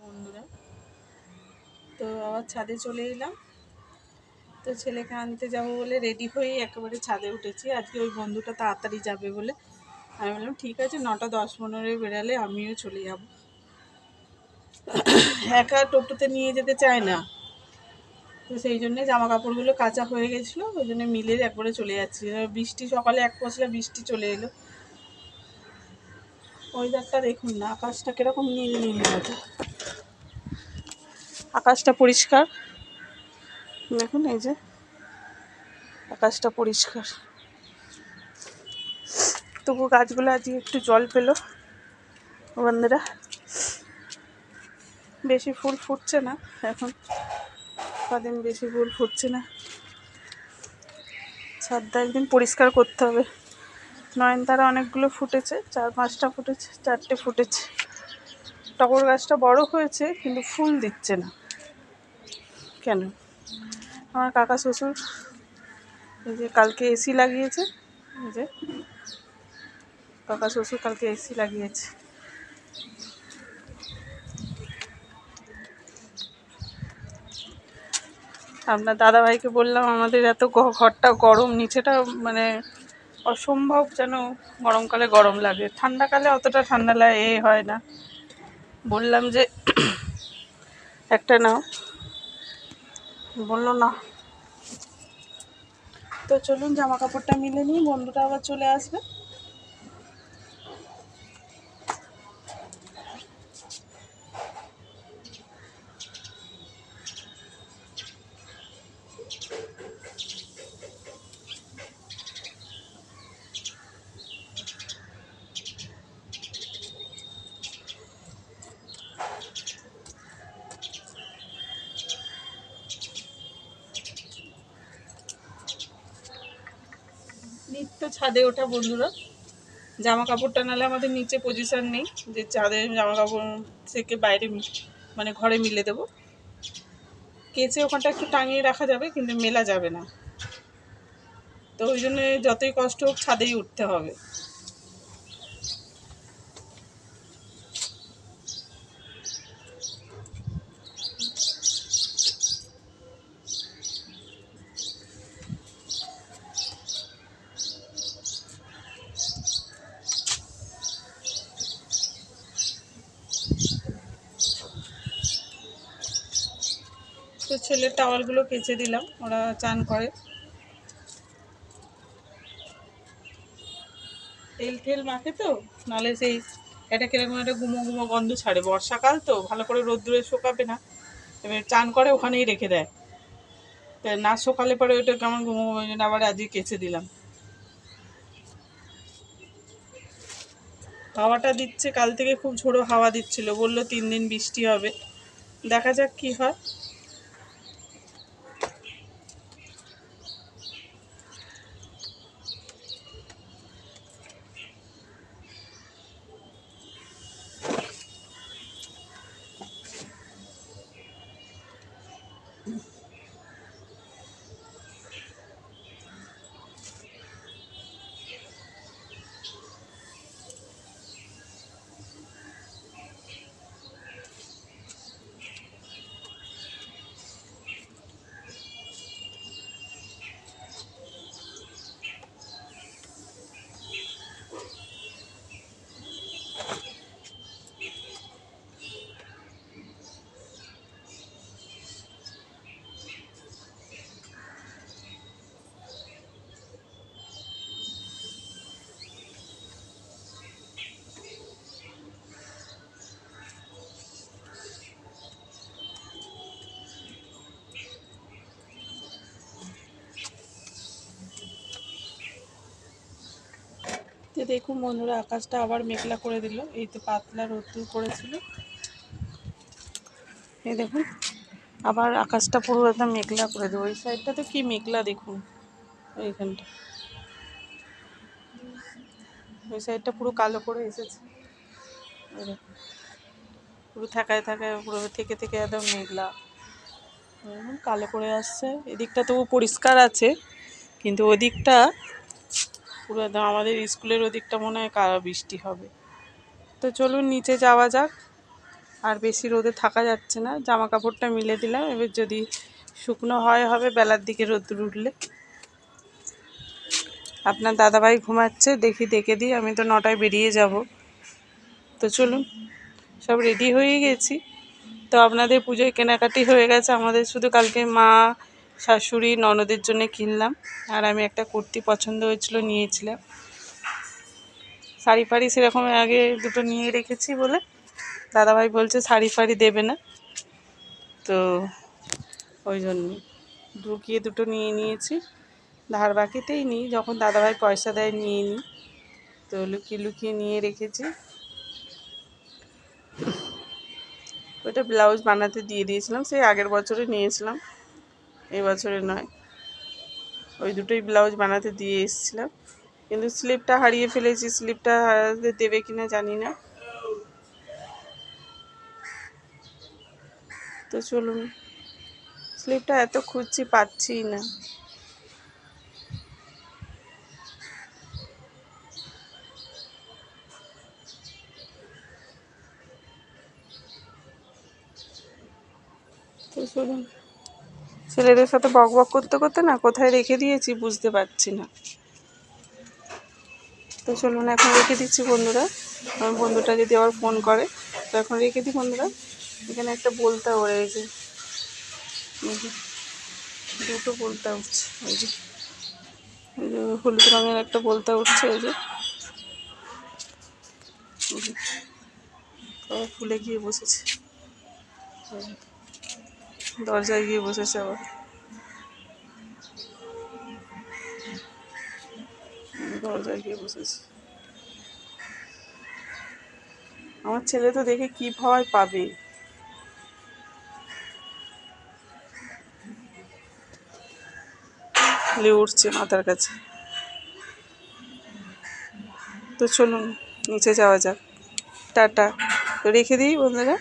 বন্ধুরা। তো আবার ছাদে চলে এলাম। তো ছেলেকে আনতে যাবো বলে রেডি হয়ে একেবারে ছাদে উঠেছি। আজকে ওই বন্ধুটা তাড়াতাড়ি যাবে বলে আমি বললাম ঠিক আছে, 9:10-15 বেরালে আমিও চলে যাব। একা টোটোতে নিয়ে যেতে চায় না, তো সেই জন্যে জামা কাপড়গুলো কাচা হয়ে গেছিলো, ওই জন্য মিলে একবারে চলে যাচ্ছি। বৃষ্টি সকালে এক পশলা বৃষ্টি চলে এলো। ওয়েদারটা দেখুন না, আকাশটা কিরকম নীল নীল লাগে, আকাশটা পরিষ্কার দেখুন, এই যে আকাশটা পরিষ্কার। তবু গাছগুলো আজকে একটু জল পেলো বন্ধুরা। বেশি ফুল ফুটছে না এখন, কদিন বেশি ফুল ফুটছে না। ছাদটা একদিন পরিষ্কার করতে হবে। নয়নতারা অনেকগুলো ফুটেছে, 4-5টা ফুটেছে, 4টে ফুটেছে। টগর গাছটা বড় হয়েছে কিন্তু ফুল দিচ্ছে না কেন? আমার কাকা শ্বশুর এই যে কালকে এসি লাগিয়েছে, এই যে কাকা শ্বশুর কালকে এসি লাগিয়েছে। আপনার দাদাভাইকে বললাম আমাদের এত ঘরটা গরম, নিচেটা মানে অসম্ভব, যেন গরমকালে গরম লাগে, ঠান্ডাকালে অতটা ঠান্ডা লাগে হয় না। বললাম যে একটা নাও, বললো না। তো চলুন জামা কাপড়টা মিলে নিই, বন্ধুটা আবার চলে আসবে। নিত্য ছাদে ওঠা বন্ধুরা, জামা কাপড়টা নাহলে আমাদের নিচে পজিশন নেই যে ছাদে জামা কাপড় থেকে বাইরে মানে ঘরে মিলে দেবো। কেচে ওখানটা একটু টাঙিয়ে রাখা যাবে কিন্তু মেলা যাবে না, তো ওই জন্য যতই কষ্ট হোক ছাদেই উঠতে হবে। তো ছেলের টাওয়ালগুলো কেচে দিলাম, ওরা চান করে। তেল ঠেল মাখে তো, নাহলে সেই এটা কিরকম একটা গুমো গুমো গন্ধ ছাড়ে। বর্ষাকাল তো ভালো করে রোদ্দুরে শুকাবে না, এবার চান করে ওখানেই রেখে দেয়, তা না সকালে পরে ওইটা কেমন গুমো গুমো, জন্য আবার আজকে কেচে দিলাম। হাওয়াটা দিচ্ছে, কাল থেকে খুব ঝোড়ো হাওয়া দিচ্ছিল, বললো 3 দিন বৃষ্টি হবে, দেখা যাক কি হয়। তো দেখুন বন্ধুরা, আকাশটা আবার মেঘলা করে দিল, এই তো পাতলা রোদ্দুর করেছিল, এই দেখুন আবার আকাশটা পুরো একদম মেঘলা করে দেবো। ওই সাইডটা তো কি মেঘলা দেখুন, এইখানটা ওই সাইডটা পুরো কালো করে এসেছে, পুরো থাকায় থাকায় পুরো থেকে থেকে একদম মেঘলা কালো করে আসছে। এদিকটা তবু পরিষ্কার আছে, কিন্তু ওদিকটা পুরো একদম আমাদের স্কুলের ওদিকটা মনে হয় কালো বৃষ্টি হবে। তো চলুন নিচে যাওয়া যাক। আর বেশি রোদে থাকা যাচ্ছে না, জামা কাপড়টা মিলে দিলাম। এবার যদি শুকনো হয় হবে বেলার দিকে রোদ্দুর উঠলে। আপনার দাদাভাই ঘুমাচ্ছে, দেখি ডেকে দিই, আমি তো 9টায় বেরিয়ে যাব। তো চলুন, সব রেডি হয়ে গেছি। তো আপনাদের পুজোয় কেনাকাটি হয়ে গেছে, আমাদের শুধু কালকে মা, শাশুড়ি, ননদের জন্য কিনলাম। আর আমি একটা কুর্তি পছন্দ হয়েছিল, নিয়েছিলাম। শাড়ি ফাড়ি সেরকম আগে দুটো নিয়ে রেখেছি বলে দাদাভাই বলছে শাড়ি ফাড়ি দেবে না, তো ওই জন্য ঢুকিয়ে দুটো নিয়ে নিয়েছি। ধার বাকিতেই নিই, যখন দাদাভাই পয়সা দেয় নিয়ে নিই, তো লুকিয়ে লুকিয়ে নিয়ে রেখেছি। ওইটা ব্লাউজ বানাতে দিয়ে দিয়েছিলাম, সেই আগের বছরে নিয়েছিলাম, এই বছরে নয়। ওই দুটোই ব্লাউজ বানাতে দিয়ে এসেছিলাম, কিন্তু স্লিপটা হারিয়ে ফেলেছি। স্লিপটা হারাতে দেবে কিনা জানি না। তো চলুন, স্লিপটা এত খুঁজছি পাচ্ছি না। তো চলুন, ছেলেদের সাথে বক বক করতে করতে না কোথায় রেখে দিয়েছি বুঝতে পারছি না। তো চলুন, এখন রেখে দিচ্ছি বন্ধুরা। আমার বন্ধুটা যদি আবার ফোন করে, তো এখন রেখে দিই বন্ধুরা। এখানে একটা বলতা ওড়ে, এই যে দুটো বলতা উঠছে, ওই যে হলুদ রঙের একটা বলতা উঠছে, ওই যে ফুলে গিয়ে বসেছে, দরজায় গিয়ে বসেছে আবার। দরজায় গিয়ে বসেছে। আমার ছেলে তো দেখে কি ভয় পাবে। ফুলে উঠছে মাথার কাছে। তো চলুন নিচে যাওয়া যাক। টাটা। তো রেখে দিই বন্ধুরা।